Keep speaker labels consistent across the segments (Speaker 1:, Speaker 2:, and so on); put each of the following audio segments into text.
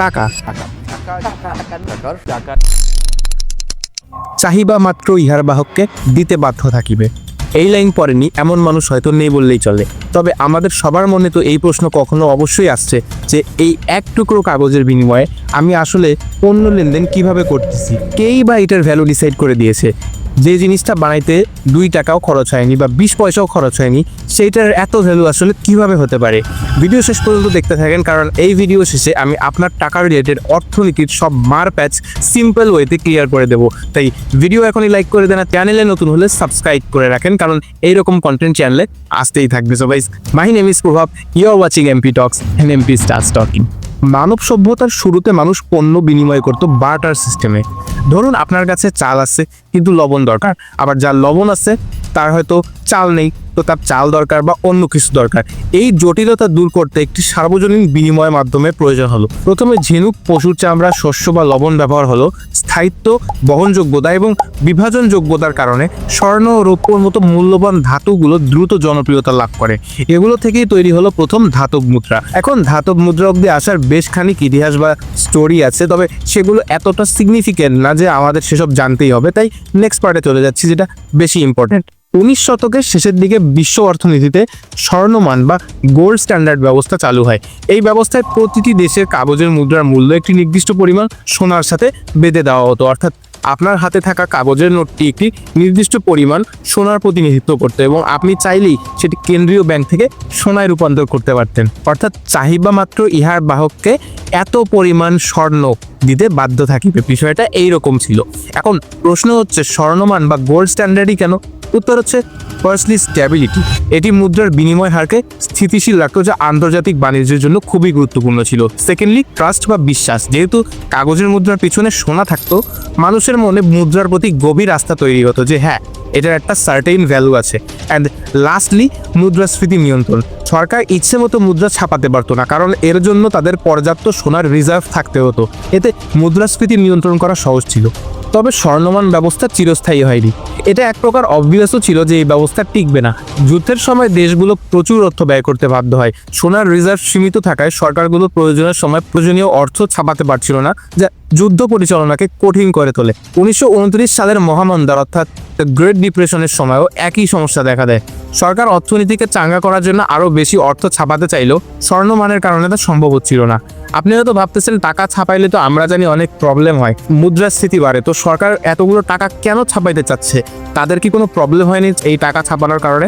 Speaker 1: টাকা
Speaker 2: টাকা
Speaker 1: চাহিবা মাত্র ইহার বাহককে দিতে বাধ্য থাকিবে। এই লাইন পড়েনি এমন মানুষ হয়তো নেই বললেই চলে। তবে আমাদের সবার মনে তো এই প্রশ্ন কখনো অবশ্যই আসছে যে এই এক টুকরো কাগজের বিনিময়ে আমি আসলে পণ্য লেনদেন কিভাবে করতেছি, কেই বা এটার ভ্যালু ডিসাইড করে দিয়েছে। যে জিনিসটা বানাইতে 2 টাকাও খরচ হয়নি বা 20 পয়সাও খরচ হয়নি, সেইটার এত ভ্যালু আসলে কিভাবে হতে পারে? ভিডিও শেষ পর্যন্ত দেখতে থাকেন, কারণ এই ভিডিও শেষে আমি আপনার টাকা রিলেটেড অর্থনীতির সব মার প্যাচ সিম্পল ওয়েতে ক্লিয়ার করে দেবো। তাই ভিডিও এখনই লাইক করে দেন, আর চ্যানেলে নতুন হলে সাবস্ক্রাইব করে রাখেন, কারণ এইরকম কন্টেন্ট চ্যানেলে আসতেই থাকবে। So guys, my name is Prabhav, you are watching MP talks and MP starts talking. মানব সভ্যতার শুরুতে মানুষ পণ্য বিনিময় করত বার্টার সিস্টেমে। ধরুন আপনার কাছে চাল আছে কিন্তু লবণ দরকার, আবার যার লবণ আছে তার হয়তো চাল নেই, তো তার চাল দরকার বা অন্য কিছু দরকার। এই জটিলতা দূর করতে একটি সার্বজনীন বিনিময় মাধ্যমের প্রয়োজন হলো। প্রথমে ঝিনুক, পশুর চামড়া, শস্য বা লবণ ব্যবহার হলো। স্থায়িত্ব, বহনযোগ্যতা এবং বিভাজনযোগ্যতার কারণে স্বর্ণ ও রৌপ্যর মতো মূল্যবান ধাতুগুলো দ্রুত জনপ্রিয়তা লাভ করে। এগুলো থেকেই তৈরি হলো প্রথম ধাতব মুদ্রা। এখন ধাতব মুদ্রা অব্দি আসার বেশ খানিক ইতিহাস বা স্টোরি আছে, তবে সেগুলো এতটা সিগনিফিকেন্ট না যে আমাদের সেসব জানতেই হবে। তাই নেক্সট পার্টে চলে যাচ্ছি, যেটা বেশি ইম্পর্টেন্ট। 19 শতকের শেষের দিকে বিশ্ব অর্থনীতিতে স্বর্ণমান বা গোল্ড স্ট্যান্ডার্ড ব্যবস্থা চালু হয়। এই ব্যবস্থায় প্রতিটি দেশের কাগজের মুদ্রার মূল্য একটি নির্দিষ্ট পরিমাণ সোনার সাথে বেঁধে দেওয়া হতো। অর্থাৎ আপনার হাতে থাকা কাগজের নোটটি একটি নির্দিষ্ট পরিমাণ সোনার প্রতিনিধিত্ব করতে, এবং আপনি চাইলেই সেটি কেন্দ্রীয় ব্যাংক থেকে সোনায় রূপান্তর করতে পারতেন। অর্থাৎ চাহিবা মাত্র ইহার বাহককে এত পরিমাণ স্বর্ণ দিতে বাধ্য থাকিবে। বিষয়টা এইরকম ছিল। এখন প্রশ্ন হচ্ছে, স্বর্ণমান বা গোল্ড স্ট্যান্ডার্ডই কেন? উত্তর হচ্ছে ফার্স্টলি স্ট্যাবিলিটি। এটি মুদ্রার বিনিময় হারকে স্থিতিশীল রাখতো, যা আন্তর্জাতিক বাণিজ্যের জন্য খুবই গুরুত্বপূর্ণ ছিল। সেকেন্ডলি ট্রাস্ট বা বিশ্বাস। যেহেতু কাগজের মুদ্রার পিছনে সোনা থাকতো, মানুষের মনে মুদ্রার প্রতি গভীর আস্থা তৈরি হতো যে হ্যাঁ, এটার একটা সার্টেইন ভ্যালু আছে। অ্যান্ড লাস্টলি মুদ্রাস্ফীতি নিয়ন্ত্রণ। সরকার ইচ্ছে মতো মুদ্রা ছাপাতে পারতো না, কারণ এর জন্য তাদের পর্যাপ্ত সোনার রিজার্ভ থাকতে হতো। এতে মুদ্রাস্ফীতি নিয়ন্ত্রণ করা সহজ ছিল। তবে স্বর্ণমান ব্যবস্থা চিরস্থায়ী হয়নি। এটা এক প্রকার অবভিয়াসও ছিল যে এই ব্যবস্থা টিকবে না। যুদ্ধের সময় দেশগুলো প্রচুর অর্থ ব্যয় করতে বাধ্য হয়। সোনার রিজার্ভ সীমিত থাকায় সরকারগুলো প্রয়োজনের সময় প্রয়োজনীয় অর্থ ছাপাতে পারছিল না, যা যুদ্ধ পরিচালনাকে কঠিন করে তোলে। 1929 সালের মহামন্দার অর্থাৎ গ্রেট ডিপ্রেশনের সময়ও একই সমস্যা দেখা দেয়। সরকার অর্থনীতিকে চাঙ্গা করার জন্য আরও বেশি অর্থ ছাপাতে চাইলেও স্বর্ণমানের কারণে তা সম্ভব হচ্ছিল না। আপনি হয়তো ভাবতেছেন, টাকা ছাপাইলে তো আমরা জানি অনেক প্রবলেম হয়, মুদ্রাস্ফীতি বাড়ে, তো সরকার এতগুলো টাকা কেন ছাপাইতে চাচ্ছে? তাদের কি কোনো প্রবলেম হয়নি এই টাকা ছাপানোর কারণে?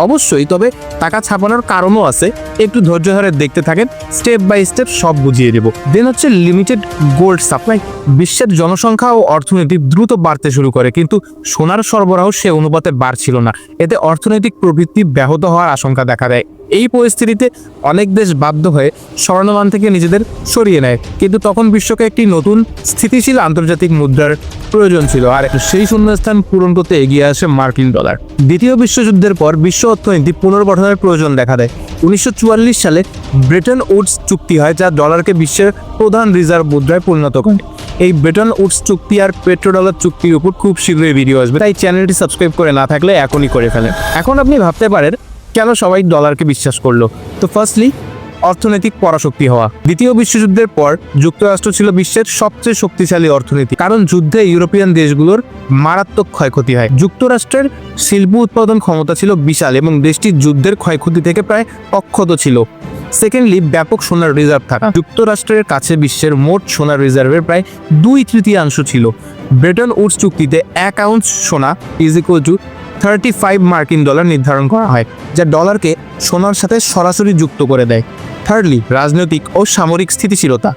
Speaker 1: অবশ্যই, তবে টাকা ছাপানোর কারণও আছে। একটু ধৈর্য ধরে দেখতে থাকেন, স্টেপ বাই স্টেপ সব বুঝিয়ে দেব। দেন হচ্ছে লিমিটেড গোল্ড সাপ্লাই। বিশ্বের জনসংখ্যা ও অর্থনীতি দ্রুত বাড়তে শুরু করে, কিন্তু সোনার সরবরাহ সে অনুপাতে বাড়ছিল না। এতে অর্থনৈতিক প্রবৃদ্ধি ব্যাহত হওয়ার আশঙ্কা দেখা দেয়। এই পরিস্থিতিতে অনেক দেশ বাধ্য হয়ে স্বর্ণমান থেকে নিজেদের সরিয়ে নেয়, কিন্তু তখন বিশ্বকে একটি নতুন স্থিতিশীল আন্তর্জাতিক মুদ্রার প্রয়োজন ছিল, আর সেই শূন্যস্থান পূরণ করতে এগিয়ে আসে মার্কিন ডলার। দ্বিতীয় বিশ্বযুদ্ধের পর বিশ্ব অর্থনীতি পুনর্গঠনের প্রয়োজন দেখা দেয়। 1944 সালে ব্রেটন উডস চুক্তি হয়, যা ডলারকে বিশ্বের প্রধান রিজার্ভ মুদ্রায় পরিণত করে। এই ব্রেটন উডস চুক্তি আর পেট্রোডলার চুক্তির উপর খুব শীঘ্রই ভিডিও আসবে, তাই চ্যানেলটি সাবস্ক্রাইব করে না থাকলে এখনই করে ফেলেন। এখন আপনি ভাবতে পারেন, কেন সবাই ডলারকে বিশ্বাস করলো? তো ফার্স্টলি অর্থনৈতিক পরাশক্তি হওয়া। দ্বিতীয় বিশ্বযুদ্ধের পর যুক্তরাষ্ট্র ছিল বিশ্বের সবচেয়ে শক্তিশালী অর্থনীতি, কারণ যুদ্ধে ইউরোপিয়ান দেশগুলোর মারাত্মক ক্ষয়ক্ষতি হয়। যুক্তরাষ্ট্রের শিল্প উৎপাদন ক্ষমতা ছিল বিশাল, এবং দেশটি যুদ্ধের ক্ষয়ক্ষতি থেকে প্রায় অক্ষত ছিল। সেকেন্ডলি টু সোনার রিজার্ভ থাকা। যুক্তরাষ্ট্রের কাছে বিশ্বের মোট সোনার রিজার্ভের প্রায় 2/3 ছিল। ব্রেটন উডস চুক্তিতে 1 আউন্স সোনা ইজ ইকুয়াল টু 35 মার্কিন ডলার নির্ধারণ করা হয়, যা ডলারকে সোনার সাথে সরাসরি যুক্ত করে দেয়। থার্ডলি রাজনৈতিক ও সামরিক স্থিতিশীলতা।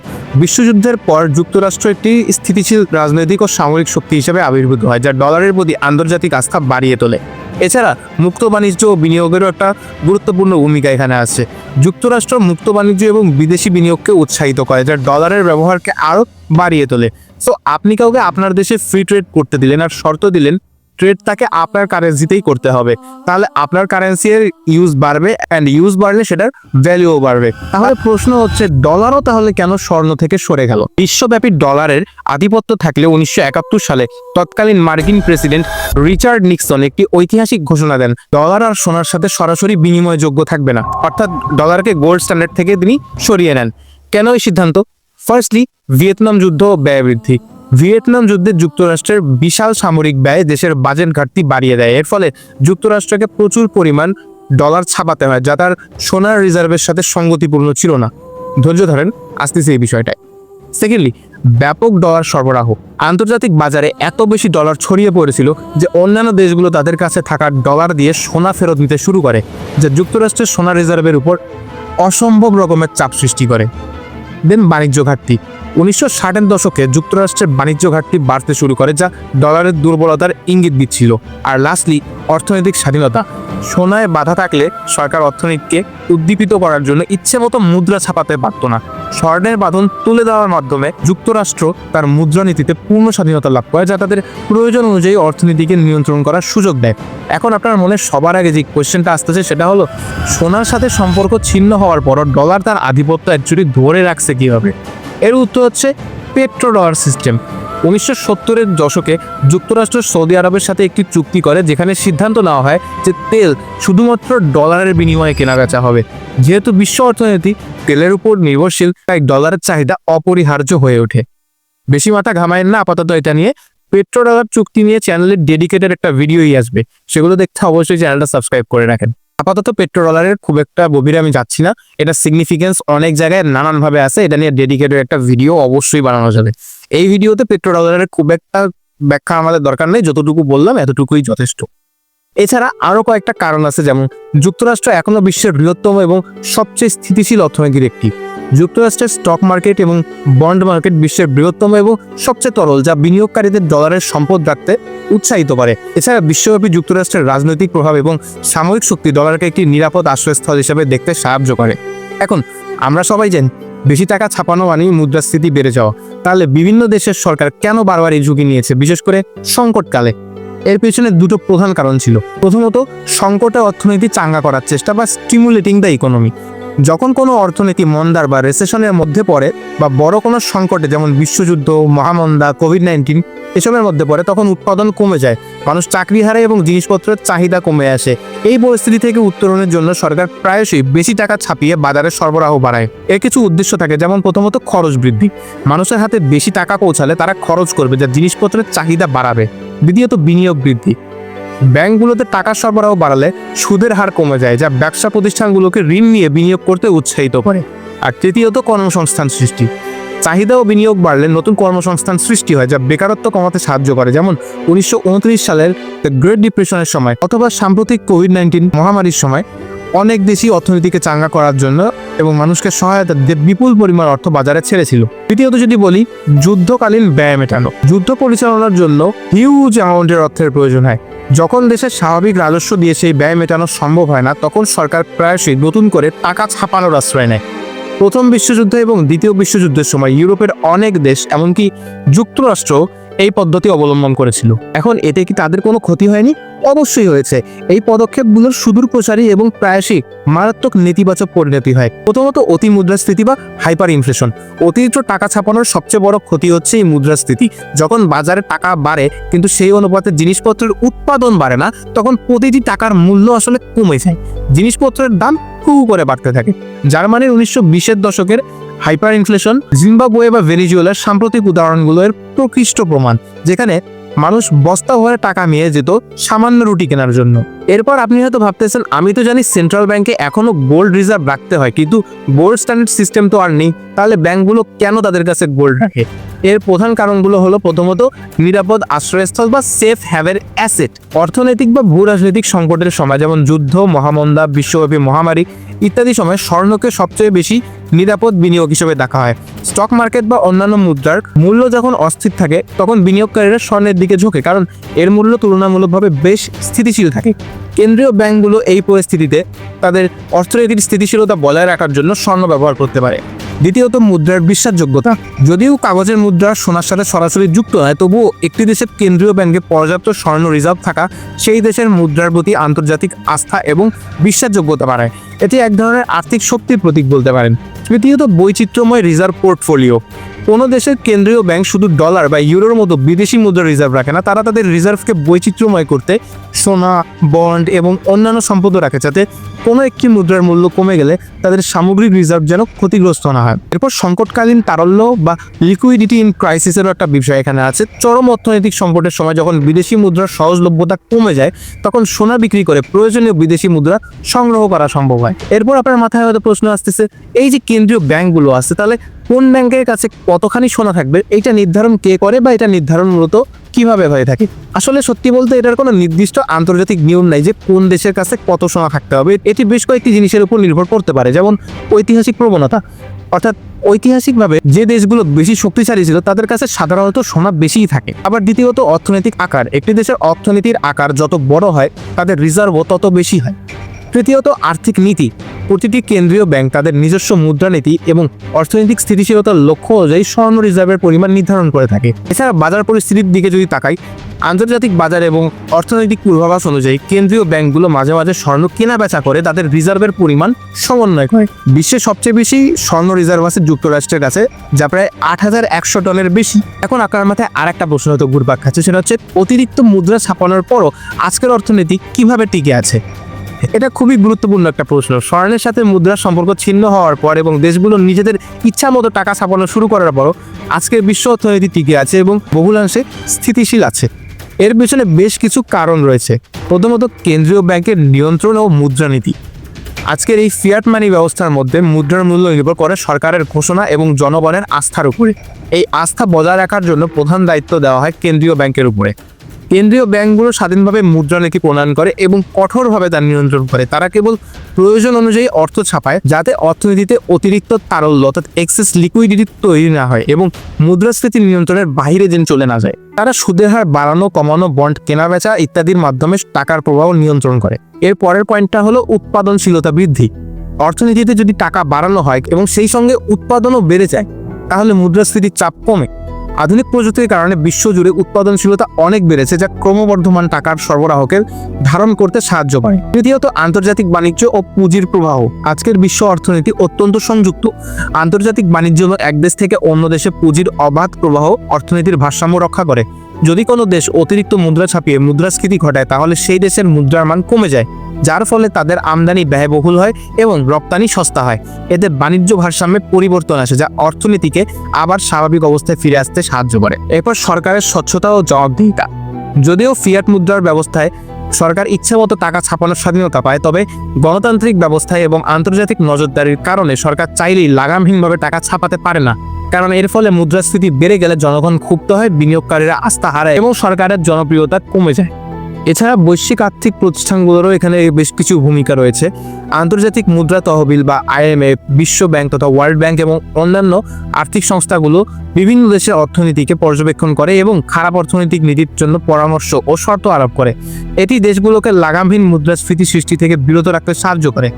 Speaker 1: বিশ্বযুদ্ধের পর যুক্তরাষ্ট্র একটি স্থিতিশীল রাজনৈতিক ও সামরিক শক্তি হিসেবে আবির্ভূত হয়, যা ডলারের প্রতি আন্তর্জাতিক আস্থা বাড়িয়ে তোলে। এছাড়া মুক্ত বাণিজ্য ও বিনিয়োগেরও একটা গুরুত্বপূর্ণ ভূমিকা এখানে আছে। যুক্তরাষ্ট্র মুক্ত বাণিজ্য এবং বিদেশি বিনিয়োগকে উৎসাহিত করে, যা ডলারের ব্যবহারকে আরও বাড়িয়ে তোলে। সো আপনি কাউকে আপনার দেশে ফ্রি ট্রেড করতে দিলেন আর শর্ত দিলেন ট্রেড তাকে আপনার কারেন্সিতেই করতে হবে, তাহলে আপনার কারেন্সির ইউজ বাড়বে, অ্যান্ড ইউজ বাড়লে সেটার ভ্যালুও বাড়বে। তাহলে প্রশ্ন হচ্ছে, ডলারও তাহলে কেন স্বর্ণ থেকে সরে গেল? বিশ্বব্যাপী ডলারের আধিপত্য থাকলে 1971 সালে তৎকালীন মার্কিন প্রেসিডেন্ট রিচার্ড নিক্সন একটি ঐতিহাসিক ঘোষণা দেন, ডলার আর সোনার সাথে সরাসরি বিনিময়যোগ্য থাকবে না। অর্থাৎ ডলারকে গোল্ড স্ট্যান্ডার্ড থেকে তিনি সরিয়ে নেন। কেন এই সিদ্ধান্ত? ফার্স্টলি, ভিয়েতনাম যুদ্ধ ও ব্যয় বৃদ্ধি। ভিয়েতনাম যুদ্ধে যুক্তরাষ্ট্রের বিশাল সামরিক ব্যয় দেশের বাজেট ঘাটতি বাড়িয়ে দেয়। এর ফলে যুক্তরাষ্ট্রকে প্রচুর পরিমাণ ডলার ছাপাতে হয়, যা তার সোনার রিজার্ভের সাথে সঙ্গতিপূর্ণ ছিল না। ধৈর্য ধরেন, আসতেছে এই বিষয়টায়। সেকেন্ডলি, ব্যাপক ডলার সরবরাহ। আন্তর্জাতিক বাজারে এত বেশি ডলার ছড়িয়ে পড়েছিল যে অন্যান্য দেশগুলো তাদের কাছে থাকা ডলার দিয়ে সোনা ফেরত নিতে শুরু করে, যা যুক্তরাষ্ট্রের সোনা রিজার্ভের উপর অসম্ভব রকমের চাপ সৃষ্টি করে। দেন বাণিজ্য ঘাটতি। 1960-এর দশকে যুক্তরাষ্ট্রের বাণিজ্য ঘাটতি বাড়তে শুরু করে, যা ডলারের দুর্বলতার ইঙ্গিত দিচ্ছিল। আর লাস্টলি, অর্থনৈতিক স্বাধীনতা। সোনায় বাধা থাকলে সরকার অর্থনীতিকে উদ্দীপিত করার জন্য ইচ্ছে মতো মুদ্রা ছাপাতে পারত না। স্বর্ণের বাঁধন তুলে দেওয়ার মাধ্যমে যুক্তরাষ্ট্র তার মুদ্রানীতিতে পূর্ণ স্বাধীনতা লাভ করে, যা তাদের প্রয়োজন অনুযায়ী অর্থনীতিকে নিয়ন্ত্রণ করার সুযোগ দেয়। এখন আপনার মনে সবার আগে যে কোয়েশ্চেনটা আসতেছে সেটা হলো, সোনার সাথে সম্পর্ক ছিন্ন হওয়ার পরও ডলার তার আধিপত্য অ্যাকচুয়ালি ধরে রাখছে কীভাবে? এর উত্তর হচ্ছে পেট্রো ডলার সিস্টেম। 1970-এর দশকে যুক্তরাষ্ট্র সৌদি আরবের সাথে একটি চুক্তি করে, যেখানে সিদ্ধান্ত নেওয়া হয় যে তেল শুধুমাত্র ডলারের বিনিময়ে কেনাবেচা হবে। যেহেতু বিশ্ব অর্থনীতি তেলের উপর নির্ভরশীল, তাই ডলারের চাহিদা অপরিহার্য হয়ে ওঠে। বেশি মাথা ঘামায়েন না আপাতত এটা নিয়ে। পেট্রো ডলার চুক্তি নিয়ে চ্যানেলের ডেডিকেটেড একটা ভিডিওই আসবে, সেগুলো দেখতে অবশ্যই চ্যানেলটা সাবস্ক্রাইব করে রাখেন। আপাতত পেট্রো ডলারের খুব একটা গভীরে আমি যাচ্ছি না, এটা সিগনিফিকেন্স অনেক জায়গায় নানানভাবে আছে, এটা নিয়ে ডেডিকেটেড একটা ভিডিও অবশ্যই বানানো যাবে। এই ভিডিওতে পেট্রো ডলারের খুব একটা ব্যাখ্যা আমাদের দরকার নেই, যতটুকু বললাম এতটুকুই যথেষ্ট। এছাড়া আরও কয়েকটা কারণ আছে, যেমন যুক্তরাষ্ট্র এখনো বিশ্বের বৃহত্তম এবং সবচেয়ে স্থিতিশীল অর্থনীতির একটি। যুক্তরাষ্ট্রের স্টক মার্কেট এবং বন্ড মার্কেট বিশ্বের বৃহত্তম এবং সবচেয়ে তরল, যা বিনিয়োগকারীদের ডলারের সম্পদ রাখতে উৎসাহিত করে। এছাড়া বিশ্বব্যাপী যুক্তরাষ্ট্রের রাজনৈতিক প্রভাব এবং সামরিক শক্তি ডলারকে একটি নিরাপদ আশ্রয়স্থল হিসেবে দেখতে সাহায্য করে। এখন আমরা সবাই জানি, বেশি টাকা ছাপানো মানেই মুদ্রাস্ফীতি বেড়ে যাওয়া। তাহলে বিভিন্ন দেশের সরকার কেন বারবার এই ঝুঁকি নিয়েছে, বিশেষ করে সংকটকালে? এর পেছনে দুটো প্রধান কারণ ছিল। প্রথমত, সংকটে অর্থনীতি চাঙ্গা করার চেষ্টা বা স্টিমুলেটিং দ্য ইকোনমি। যখন কোনো অর্থনীতি মন্দার বা রেসেশনের মধ্যে পড়ে বা বড় কোনো সংকটে, যেমন বিশ্বযুদ্ধ, মহামন্দা, কোভিড-19 এসবের মধ্যে পড়ে, তখন উৎপাদন কমে যায়, মানুষ চাকরি হারায় এবং জিনিসপত্রের চাহিদা কমে আসে। এই পরিস্থিতি থেকে উত্তরণের জন্য সরকার প্রায়শই বেশি টাকা ছাপিয়ে বাজারে সরবরাহ বাড়ায়। এর কিছু উদ্দেশ্য থাকে, যেমন প্রথমত খরচ বৃদ্ধি। মানুষের হাতে বেশি টাকা পৌঁছালে তারা খরচ করবে, যা জিনিসপত্রের চাহিদা বাড়াবে। দ্বিতীয়ত, বিনিয়োগ বৃদ্ধি। ব্যাংকগুলোতে টাকা সরবরাহ বাড়ালে সুদের হার কমে যায়, যা ব্যবসা প্রতিষ্ঠানগুলোকে ঋণ নিয়ে বিনিয়োগ করতে উৎসাহিত করে। আর তৃতীয়ত, কর্মসংস্থান সৃষ্টি। চাহিদা ও বিনিয়োগ বাড়লে নতুন কর্মসংস্থান সৃষ্টি হয়, যা বেকারত্ব কমাতে সাহায্য করে। যেমন 1929 সালের দ্য গ্রেট ডিপ্রেশনের সময় অথবা সাম্প্রতিক কোভিড-19 মহামারীর সময় অনেক দেশই অর্থনীতিকে চাঙ্গা করার জন্য এবং মানুষকে সহায়তা দিতে বিপুল পরিমাণ অর্থ বাজারে ছেড়েছিল। তৃতীয়ত যদি বলি, যুদ্ধকালীন ব্যয় মেটানো। যুদ্ধ পরিচালনার জন্য হিউজ অ্যামাউন্টের অর্থের প্রয়োজন হয়। যখন দেশের স্বাভাবিক রাজস্ব দিয়ে সেই ব্যয় মেটানো সম্ভব হয় না, তখন সরকার প্রায়শই নতুন করে টাকা ছাপানোর আশ্রয় নেয়। প্রথম বিশ্বযুদ্ধ এবং দ্বিতীয় বিশ্বযুদ্ধের সময় ইউরোপের অনেক দেশ, এমনকি যুক্তরাষ্ট্র, এই পদ্ধতি অবলম্বন করেছিল। এখন এতে কি তাদের কোনো ক্ষতি হয়নি? অবশ্যই হয়েছে। এই পদক্ষেপগুলোর সুদূর প্রসারী এবং প্রায়শই মারাত্মক নেতিবাচক পরিণতি হয়। প্রথমত, অতি মুদ্রাস্ফীতি বা হাইপার ইনফ্লেশন। অতিরিক্ত টাকা ছাপানোর সবচেয়ে বড় ক্ষতি হচ্ছে এই মুদ্রাস্ফীতি। যখন বাজারে টাকা বাড়ে কিন্তু সেই অনুপাতে জিনিসপত্রের উৎপাদন বাড়ে না, তখন প্রতিটি টাকার মূল্য আসলে কমে যায়, জিনিসপত্রের দাম হু করে বাড়তে থাকে। জার্মানির 1920-এর দশকের হাইপার ইনফ্লেশন, জিম্বাবুয়ে বা ভেনেজুয়েলার সাম্প্রতিক উদাহরণগুলোর প্রকৃষ্ট প্রমাণ, যেখানে মানুষ বস্তা ভরে টাকা নিয়ে যেত সামান্য রুটি কেনার জন্য। এরপর আপনি হয়তো ভাবতেছেন, আমি তো জানি সেন্ট্রাল ব্যাংকে এখনো গোল্ড রিজার্ভ রাখতে হয়, কিন্তু গোল্ড স্ট্যান্ডার্ড সিস্টেম তো আর নেই, তাহলে ব্যাংকগুলো কেন তাদের কাছে গোল্ড রাখে? এর প্রধান কারণগুলো হলো, প্রথমত, নিরাপদ আশ্রয়স্থল বা সেফ হ্যাভের অ্যাসেট। অর্থনৈতিক বা ভূ রাজনৈতিক সংকটের সময়, যেমন যুদ্ধ, মহামন্দা, বিশ্বব্যাপী মহামারী ইত্যাদি সময় স্বর্ণকে সবচেয়ে বেশি নিরাপদ বিনিয়োগ হিসেবে দেখা হয়। স্টক মার্কেট বা অন্যান্য মুদ্রার মূল্য যখন অস্থির থাকে, তখন বিনিয়োগকারীরা স্বর্ণের দিকে ঝোঁকে, কারণ এর মূল্য তুলনামূলকভাবে বেশ স্থিতিশীল থাকে। কেন্দ্রীয় ব্যাংকগুলো এই পরিস্থিতিতে তাদের অর্থনৈতিক স্থিতিশীলতা বজায় রাখার জন্য স্বর্ণ ব্যবহার করতে পারে। দ্বিতীয়ত, মুদ্রার বিশ্বাসযোগ্যতা। যদিও কাগজের মুদ্রা সোনার সাথে সরাসরি যুক্ত নয়, তবুও একটি দেশের কেন্দ্রীয় ব্যাংকে পর্যাপ্ত স্বর্ণ রিজার্ভ থাকা সেই দেশের মুদ্রার প্রতি আন্তর্জাতিক আস্থা এবং বিশ্বাসযোগ্যতা বাড়ায়। এটি এক ধরনের আর্থিক শক্তির প্রতীক বলতে পারেন। তৃতীয়ত, বৈচিত্র্যময় রিজার্ভ পোর্টফোলিও। কোনো দেশের কেন্দ্রীয় ব্যাংক শুধু ডলার বা ইউরোর মতো বিদেশি মুদ্রা রিজার্ভ রাখে না, তারা তাদের রিজার্ভকে বৈচিত্র্যময় করতে সোনা, বন্ড এবং অন্যান্য সম্পদও রাখে, যাতে কোনো একটি মুদ্রার মূল্য কমে গেলে তাদের সামগ্রিক রিজার্ভ যেন ক্ষতিগ্রস্ত না হয়। এরপর সংকটকালীন তারল্য বা লিকুইডিটি ইন ক্রাইসিসেরও একটা বিষয় এখানে আছে। চরম অর্থনৈতিক সংকটের সময় যখন বিদেশি মুদ্রার সহজলভ্যতা কমে যায়, তখন সোনা বিক্রি করে প্রয়োজনীয় বিদেশি মুদ্রা সংগ্রহ করা সম্ভব হয়। এরপর আপনার মাথায় হয়তো প্রশ্ন আসতেছে, এই যে কেন্দ্রীয় ব্যাংকগুলো আছে, তাহলে কোন ব্যাংকের কাছে কতখানি সোনা থাকবে এটা নির্ধারণ কে করে বা এটা নির্ধারণ মূলত কিভাবে হয়ে থাকে? আসলে সত্যি বলতে এটার কোনো নির্দিষ্ট আন্তর্জাতিক নিয়ম নাই যে কোন দেশের কাছে কত সোনা থাকতে হবে। এটি বেশ কয়েকটি জিনিসের উপর নির্ভর করতে পারে, যেমন ঐতিহাসিক প্রবণতা, অর্থাৎ ঐতিহাসিকভাবে যে দেশগুলো বেশি শক্তিশালী ছিল তাদের কাছে সাধারণত সোনা বেশিই থাকে। আবার দ্বিতীয়ত অর্থনৈতিক আকার, একটি দেশের অর্থনীতির আকার যত বড় হয় তাদের রিজার্ভও তত বেশি হয়। তৃতীয়ত আর্থিক নীতি, প্রতিটি কেন্দ্রীয় ব্যাংক তাদের নিজস্ব মুদ্রানীতি এবং অর্থনৈতিক স্থিতিশীলতার লক্ষ্য অনুযায়ী স্বর্ণ রিজার্ভের পরিমাণ নির্ধারণ করে থাকে। এছাড়া বাজার পরিস্থিতির দিকে যদি তাকাই, আন্তর্জাতিক বাজার এবং অর্থনৈতিক পূর্বাভাস অনুযায়ী কেন্দ্রীয় ব্যাংকগুলো মাঝে মাঝে স্বর্ণ কেনা বেচা করে তাদের রিজার্ভের পরিমাণ সমন্বয় করে। বিশ্বের সবচেয়ে বেশি স্বর্ণ রিজার্ভ আছে যুক্তরাষ্ট্রের কাছে, যা প্রায় ৮,১০০ টনের বেশি। এখন আপনার মাথায় আর একটা প্রশ্ন হয়তো ঘুরপাক খাচ্ছে, সেটা হচ্ছে অতিরিক্ত মুদ্রা ছাপানোর পরও আজকের অর্থনীতি কিভাবে টিকে আছে? এটা খুবই গুরুত্বপূর্ণ একটা প্রশ্ন। স্বর্ণের সাথে মুদ্রার সম্পর্ক ছিন্ন হওয়ার পর এবং দেশগুলো নিজেদের ইচ্ছা মতো টাকা ছাপানো শুরু করার পরও আজকের বিশ্ব অর্থনীতি টিকে আছে এবং বহুলাংশে স্থিতিশীল আছে। এর পেছনে বেশ কিছু কারণ রয়েছে। প্রথমত, কেন্দ্রীয় ব্যাংকের নিয়ন্ত্রণ ও মুদ্রানীতি। আজকের এই ফিয়াট মানি ব্যবস্থার মধ্যে মুদ্রার মূল্য নির্ভর করে সরকারের ঘোষণা এবং জনগণের আস্থার উপরে। এই আস্থা বজায় রাখার জন্য প্রধান দায়িত্ব দেওয়া হয় কেন্দ্রীয় ব্যাংকের উপরে। কেন্দ্রীয় ব্যাংকগুলো স্বাধীনভাবে মুদ্রানীতি প্রণয়ন করে এবং কঠোরভাবে তা নিয়ন্ত্রণ করে। তারা কেবল প্রয়োজন অনুযায়ী অর্থ ছাপায়, যাতে অর্থনীতিতে অতিরিক্ত তারল্য অর্থাৎ এক্সেস লিকুইডিটি তৈরি না হয় এবং মুদ্রাস্ফীতি নিয়ন্ত্রণের বাইরে যেন চলে না যায়। তারা সুদের হার বাড়ানো, কমানো, বন্ড কেনাবেচা ইত্যাদির মাধ্যমে টাকার প্রবাহ নিয়ন্ত্রণ করে। এর পরের পয়েন্টটা হলো উৎপাদনশীলতা বৃদ্ধি। অর্থনীতিতে যদি টাকা বাড়ানো হয় এবং সেই সঙ্গে উৎপাদনও বেড়ে যায়, তাহলে মুদ্রাস্ফীতির চাপ কমে। আধুনিক প্রযুক্তির কারণে বিশ্বজুড়ে উৎপাদনশীলতা অনেক বেড়েছে, যা ক্রমবর্ধমান টাকার সরবরাহকে ধারণ করতে সাহায্য করে। তৃতীয়ত, আন্তর্জাতিক বাণিজ্য ও পুঁজির প্রবাহ। আজকের বিশ্ব অর্থনীতি অত্যন্ত সংযুক্ত। আন্তর্জাতিক বাণিজ্য হলো এক দেশ থেকে অন্য দেশে পুঁজির অবাধ প্রবাহ অর্থনীতির ভারসাম্য রক্ষা করে। যদি কোনো দেশ অতিরিক্ত মুদ্রা ছাপিয়ে মুদ্রাস্ফীতি ঘটায়, তাহলে সেই দেশের মুদ্রার মান কমে যায়, যার ফলে তাদের আমদানি ব্যয়বহুল হয় এবং রপ্তানি সস্তা হয়। এতে বাণিজ্য ভারসাম্যে পরিবর্তন আসে, যা অর্থনীতিকে আবার স্বাভাবিক অবস্থায় ফিরে আসতে সাহায্য করে। এরপর সরকারের স্বচ্ছতা ও জবাবদিহিতা। যদিও ফিয়াট মুদ্রার ব্যবস্থায় সরকার ইচ্ছামতো টাকা ছাপানোর স্বাধীনতা পায়, তবে গণতান্ত্রিক ব্যবস্থায় এবং আন্তর্জাতিক নজরদারির কারণে সরকার চাইলেই লাগামহীনভাবে টাকা ছাপাতে পারে না। কারণ এর ফলে মুদ্রাস্ফীতি বেড়ে গেলে জনগণ ক্ষুব্ধ হয়, বিনিয়োগকারীরা আস্থা হারায় এবং সরকারের জনপ্রিয়তা কমে যায়। এছাড়া বৈশ্বিক আর্থিক প্রতিষ্ঠানগুলোরও এখানে বেশ কিছু ভূমিকা রয়েছে। আন্তর্জাতিক মুদ্রা তহবিল বা IMF, বিশ্ব ব্যাংক তথা ওয়ার্ল্ড ব্যাংক এবং অন্যান্য আর্থিক সংস্থাগুলো বিভিন্ন দেশের অর্থনীতিকে পর্যবেক্ষণ করে এবং খারাপ অর্থনৈতিক নীতির জন্য পরামর্শ ও শর্ত আরোপ করে। এটি দেশগুলোকে লাগামহীন মুদ্রাস্ফীতি সৃষ্টি থেকে বিরত রাখতে সাহায্য করে।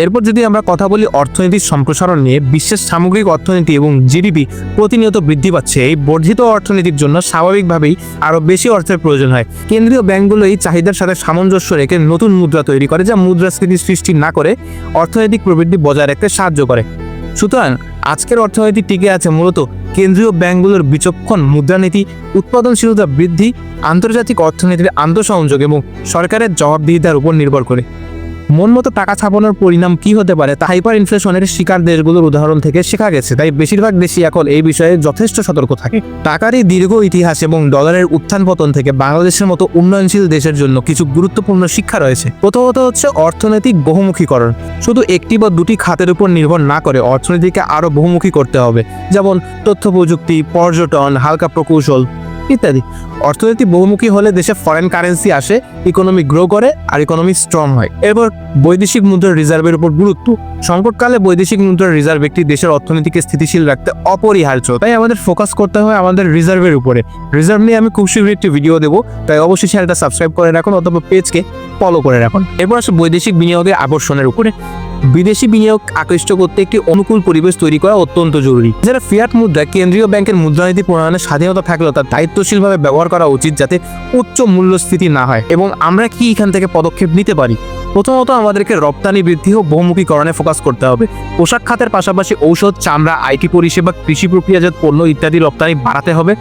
Speaker 1: এরপর যদি আমরা কথা বলি অর্থনীতির সম্প্রসারণ নিয়ে, বিশ্বের সামগ্রিক অর্থনীতি এবং জিডিপি প্রতিনিয়ত বৃদ্ধি পাচ্ছে। এই বর্ধিত অর্থনীতির জন্য স্বাভাবিকভাবেই আরও বেশি অর্থের প্রয়োজন হয়। কেন্দ্রীয় ব্যাংকগুলো এই চাহিদার সাথে সামঞ্জস্য রেখে নতুন মুদ্রা তৈরি করে, যা মুদ্রাস্ফীতি সৃষ্টি না করে অর্থনৈতিক প্রবৃদ্ধি বজায় রাখতে সাহায্য করে। সুতরাং আজকের অর্থনীতি টিকে আছে মূলত কেন্দ্রীয় ব্যাংকগুলোর বিচক্ষণ মুদ্রানীতি, উৎপাদনশীলতা বৃদ্ধি, আন্তর্জাতিক অর্থনীতির আন্তঃসংযোগ এবং সরকারের জবাবদিহিতার উপর নির্ভর করে। মন মতো টাকা ছাপানোর পরিণাম কি হতে পারে তা হাইপার ইনফ্লেশনের শিকার দেশগুলোর উদাহরণ থেকে শেখা গেছে। তাই বেশিরভাগ দেশই এখন এই বিষয়ে যথেষ্ট সতর্ক থাকে। টাকারই দীর্ঘ ইতিহাস এবং ডলারের উত্থান পতন থেকে বাংলাদেশের মতো উন্নয়নশীল দেশের জন্য কিছু গুরুত্বপূর্ণ শিক্ষা রয়েছে। প্রথমত হচ্ছে অর্থনৈতিক বহুমুখীকরণ। শুধু একটি বা দুটি খাতের উপর নির্ভর না করে অর্থনীতিকে আরও বহুমুখী করতে হবে, যেমন তথ্য প্রযুক্তি, পর্যটন, হালকা প্রকৌশল ইত্যাদি। অর্থনীতি বহুমুখী হলে দেশে ফরেন কারেন্সি আসে, ইকোনমি গ্রো করে আর ইকোনমি স্ট্রং হয়। এরপর বৈদেশিক মুদ্রার রিজার্ভের উপর গুরুত্ব। সংকটকালে বৈদেশিক মুদ্রার রিজার্ভ একটি দেশের অর্থনীতিকে স্থিতিশীল রাখতে অপরিহার্য। তাই আমাদের ফোকাস করতে হয় আমাদের রিজার্ভের উপরে। রিজার্ভ নিয়ে আমি খুব শীঘ্রই একটি ভিডিও দেবো, তাই অবশ্যই চ্যানেলটা সাবস্ক্রাইব করে রাখুন অথবা পেজকে ফলো করে রাখুন। এরপর আসে বৈদেশিক বিনিয়োগের আকর্ষণের উপরে। বিদেশি বিনিয়োগ আকৃষ্ট করতে একটি অনুকূল পরিবেশ তৈরি করা অত্যন্ত জরুরি। যারা ফিয়াট মুদ্রা কেন্দ্রীয় ব্যাংকের মুদ্রানীতি প্রণয়নের স্বাধীনতা থাকলেও তার দায়িত্বশীলভাবে ব্যবহার করা উচিত, যাতে উচ্চ মূল্যস্ফীতি না হয়। এবং আমরা কি এখান থেকে পদক্ষেপ নিতে পারি? প্রথমত আমাদেরকে রপ্তানি বৃদ্ধি ও বহুমুখীকরণে ফোকাস করতে হবে। পোশাক খাতের পাশাপাশি ঔষধ, চামড়া, আইটি পরিষেবা, কৃষি প্রক্রিয়াজাত পণ্য ইত্যাদি রপ্তানি বাড়াতে হবে।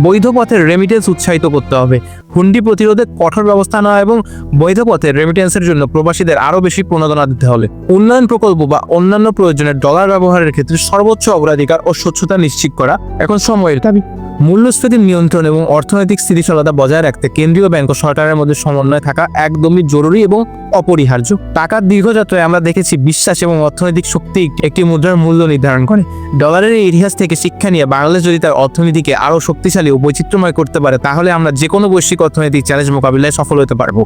Speaker 1: বৈধ পথের রেমিটেন্স উৎসাহিত করতে হবে। হুন্ডি প্রতিরোধে কঠোর ব্যবস্থা নেওয়া এবং বৈধ পথে রেমিটেন্সের জন্য প্রবাসীদের আরও বেশি প্রণোদনা দিতে হবে। উন্নয়ন প্রকল্প বা অন্যান্য প্রয়োজনে ডলার ব্যবহারের ক্ষেত্রে সর্বোচ্চ অগ্রাধিকার ও স্বচ্ছতা নিশ্চিত করা এখন সময়ের দাবি। মূল্যস্ফীতির নিয়ন্ত্রণ এবং অর্থনৈতিক স্থিতিশীলতা বজায় রাখতে কেন্দ্রীয় ব্যাংক ও সরকারের মধ্যে সমন্বয় থাকা একদমই জরুরি এবং অপরিহার্য। টাকার দীর্ঘযাত্রায় আমরা দেখেছি বিশ্বাস এবং অর্থনৈতিক শক্তি একটি মুদ্রার মূল্য নির্ধারণ করে। ডলারের এই ইতিহাস থেকে শিক্ষা নিয়ে বাংলাদেশ যদি তার অর্থনীতিকে আরও শক্তিশালী ও বৈচিত্র্যময় করতে পারে, তাহলে আমরা যে কোনো বৈশ্বিক অর্থনৈতিক চ্যালেঞ্জ মোকাবিলায় সফল হতে পারবো।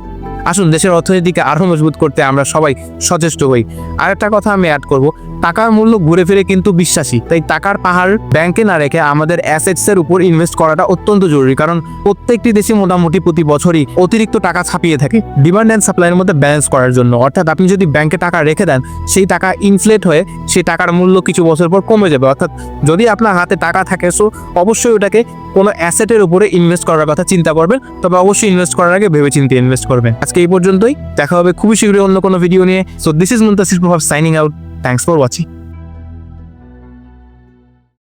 Speaker 1: আসুন দেশের অর্থনীতিকে আরও মজবুত করতে আমরা সবাই সচেষ্ট হই। আরেকটা কথা আমি অ্যাড করব, টাকার মূল্য ঘুরে ফিরে কিন্তু বিশ্বাসী। তাই টাকার পাহাড় ব্যাংকে না রেখে আমাদের অ্যাসেটসের উপর ইনভেস্ট করাটা অত্যন্ত জরুরি, কারণ প্রত্যেকটি দেশে মোটামুটি প্রতি বছরই অতিরিক্ত টাকা ছাপিয়ে থাকে ডিমান্ড অ্যান্ড সাপ্লাইয়ের মধ্যে ব্যালেন্স করার জন্য। অর্থাৎ আপনি যদি ব্যাংকে টাকা রেখে দেন, সেই টাকা ইনফ্লেট হয়ে সেই টাকার মূল্য কিছু বছর পর কমে যাবে। অর্থাৎ যদি আপনার হাতে টাকা থাকে, সো অবশ্যই ওটাকে কোনো অ্যাসেটের উপরে ইনভেস্ট করার কথা চিন্তা করবেন। তবে অবশ্যই ইনভেস্ট করার আগে ভেবেচিন্তে ইনভেস্ট করবেন। আজকে এই পর্যন্তই, দেখা হবে খুবই শীঘ্রই অন্য কোনো ভিডিও নিয়ে। সো দিস ইজ মুনতাসির প্রভাব signing out. Thanks for watching.